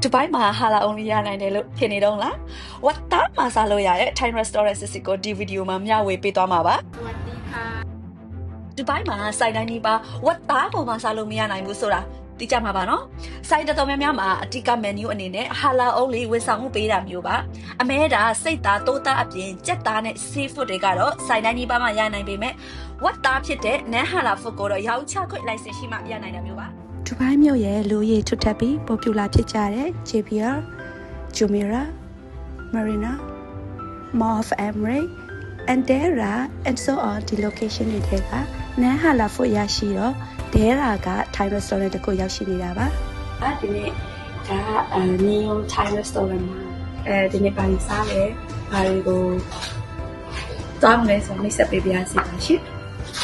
Dubai မှာ halal only ရနိုင်တယ်လို့ထင်နေတော့လား။ Watta မှာစားလို့ရတဲ့ Thai restaurant စစ်စစ်ကိုဒီဗီဒီယိုမှာမျှဝေပေးသွားမှာပါ။ สวัสดีค่ะ Dubai မှာစိုက်တိုင်းနီးပါ Watta ပေါ်မှာစားလို့မရနိုင်ဘူးဆိုတာသိကြမှာပါနော်။စိုက်တော်များများမှာအတိက menu အနေနဲ့ halal only ဝန်ဆောင်မှုပေးတာမျိုးပါ။အမဲတာစိတ်သားတိုးသားအပြင်ကြက်သားနဲ့ seafood တွေကတော့စိုက်တိုင်းနီးပါမှာရနိုင်ပေမဲ့ Watta ဖြစ်တဲ့ non halal food ကိုတော့ရောင်းချခွင့် license ရှိမှရနိုင်တာမျိုးပါ။ Dubai မြို့ရဲ့လူရည်ထွတ်ထပ်ပြီး popular ဖြစ်ကြတဲ့ JBR, Jumeirah, Marina, Mall of Emirates, and Dera and so on ဒီ location တွေက non halal food ရရှိတော့ Dera က Thai restaurant တခုရောက်ရှိနေတာပါ။ဒီနေ့ဒါကNeo Thai restaurant မှာဒီနေ့ပါရီစားလဲဘာတွေကိုတောင်းလဲဆိုမိတ်ဆက်ပေးပြရစီပါရှင်။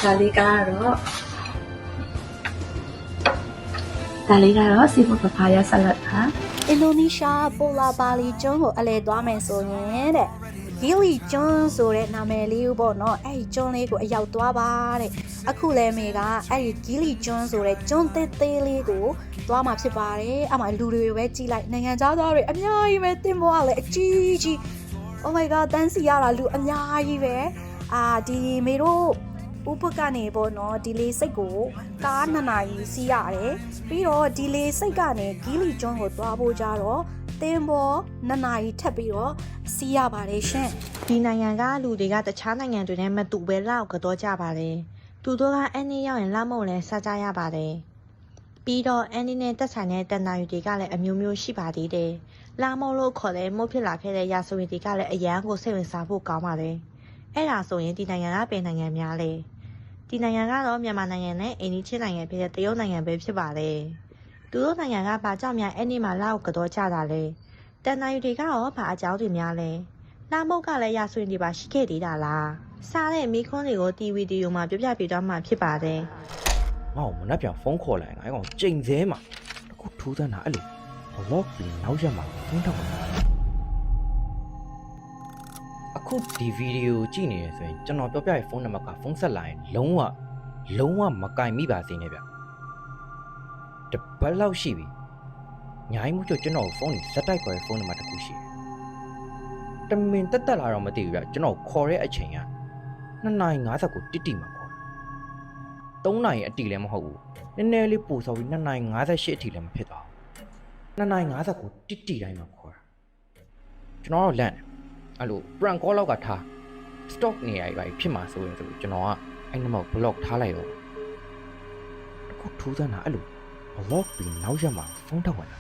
ဒါလေးကတော့seafood papaya salad ပါအင်ဒိုနီးရှားပိုလာဘာလီကျွန်းကိုအလဲသွားမယ်ဆိုရင်တဲ့ဂီလီကျွန်းဆိုတဲ့နာမည်လေးကိုပေါ့နော်အဲ့ဒီကျွန်းလေးကိုအရောက်သွားပါတဲ့အခုလဲမေကအဲ့ဒီဂီလီကျွန်းဆိုတဲ့ကျွန်းသေးသေးလေးကိုသွားမှာဖြစ်ပါတယ်အမှလူတွေပဲကြည့်လိုက်နိုင်ငံသားတွေအများကြီးပဲတင်ပေါ်ကလည်းအကြီးကြီး Oh my god တန်းစီရတာလူအများကြီးပဲဒီမေတို့ဥပကနေပေါ့နော်ဒီလေးစိတ်ကိုကား2နာရီစီးရတယ်ပြီးတော့ဒီလေးစိတ်ကနေဂီလီကျွန်းကိုသွားဖို့ကြတော့တင်ပေါ်2နာရီထပ်ပြီးတော့စီးရပါတယ်ရှင် ဒီနိုင်ငံကလူတွေကတခြားနိုင်ငံတွေနဲ့မတူပဲလောက်ကတော့ကြပါတယ်သူတို့ကအန်နီရောက်ရင်လောက်မဟုတ်လဲစားကြရပါတယ်ပြီးတော့အန်နီနဲ့တက်ဆိုင်တဲ့တန်တာယူတွေကလည်းအမျိုးမျိုးရှိပါသေးတယ်လာမလို့ခေါ်တဲ့မုတ်ဖြစ်လာခဲ့တဲ့ရာဇဝင်တွေကလည်းအရန်ကိုစိတ်ဝင်စားဖို့ကောင်းပါတယ်အဲ့ဒါဆိုရင်ဒီနိုင်ငံကပြည်နိုင်ငံများလဲဒီနိုင်ငံကတော့မြန်မာနိုင်ငံနဲ့အိန္ဒိချင်းနိုင်ငံဖြစ်တဲ့တရုတ်နိုင်ငံပဲဖြစ်ပါတယ်သူတို့နိုင်ငံကဘာကြောင့်များအဲ့ဒီမှာလောက်ကတော့ကြတာလဲတန်တာယူတွေကရောဘာအကြောင်းတွေများလဲလာမုတ်ကလည်းရာဇဝင်တွေပါရှိခဲ့သေးတာလားစားတဲ့မိခွန်းတွေကိုတီဗီဒီယိုမှာပြပြပြသွားမှဖြစ်ပါတယ်ငါ့ကိုမနှက်ပြန်ဖုန်းခေါ်လိုက်ငါ့ကောင်ကြိမ်စဲမှာတခုထူးဆန်းတာအဲ့လိုဘလော့ပြီးနောက်ရက်မှာဖုန်းထောက်ပါအခုဒီဗီဒီယိုကြည့်နေရဆိုရင်ကျွန်တော်ပြောပြရဲ့ဖုန်းနံပါတ်ကဖုန်းဆက်လာရင်လုံးဝမကင်မိပါစေနဲ့ဗျတပတ်လောက်ရှိပြီညာကြီးမှုကျကျွန်တော်ဖုန်းကြီးဇက်တိုက်ခေါ်တဲ့ဖုန်းနံပါတ်တစ်ခုရှိတယ်တမင်တက်လာတော့မသိဘူးဗျကျွန်တော်ခေါ်တဲ့အချိန်က2:50ကိုတိတိမှာခေါ်3နာရီအတိလည်းမဟုတ်ဘူးနည်းနည်းလေးပို့စော်ပြီး2:58အထိလည်းမဖြစ်သွားဘူး2:50ကိုတိတိတိုင်းမှာခေါ်တာကျွန်တော်တော့လန့်တယ်အဲ့လို prank call လောက်ကထား stock နေရပြီဖြစ်မှာဆိုရင်ဆိုကျွန်တော်ကအဲ့နံပါတ် block ထားလိုက်တော့အခုထူးဆန်းတာအဲ့လို block ပြီးနောက်ရက်မှာဖုန်းထောက်ဝင်တာ